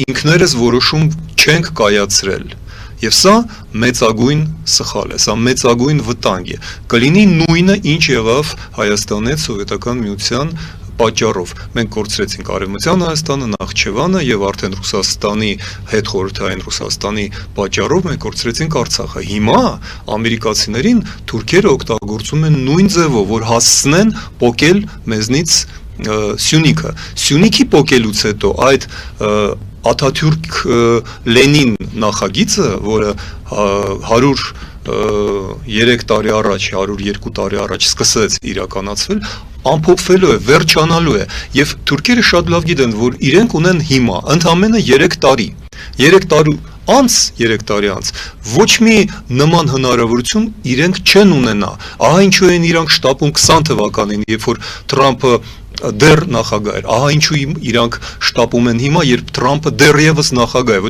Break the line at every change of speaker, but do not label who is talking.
ինքներս որոշում չենք կայացրել։ Եվ սա մեծագույն սխալ է, սա մեծագույն վտանգ է։ Կլինի նույնը, ինչ եղավ Հայաստանի Սովետական Միության պատճառով։ Մենք կորցրեցինք Արևմտյան Հայաստանը, Նախճեվանը եւ արդեն Ռուսաստանի հետ խորհրդային Ռուսաստանի պատճառով մենք կորցրեցինք Արցախը։ Հիմա ամերիկացիներին թուրքերը օգտագործում են նույն ձևով, որ հասցնեն պոկել մեզնից Սյունիքը։ Սյունիքի պոկելուց հետո այդ Աթաթյուրք-Լենին նախագիծը, որը 103 տարի առաջ, 102 տարի առաջ սկսեց իրականացվել, ամփոփվելու է, վերջանալու է, եւ թուրքերը շատ լավ գիտեն, որ իրենք ունեն հիմա ընդամենը 3 տարի, 3 տարի անց ոչ մի նման հնարավորություն իրենք չեն ունենա։ Ահա ինչու են իրանք շտապում 20 թվականին, երբ որ Թրամփը դեռ նախագահ էր, ահա ինչու իրանք շտապում են հիմա, երբ Թրամփը դեռևս նախագահ է։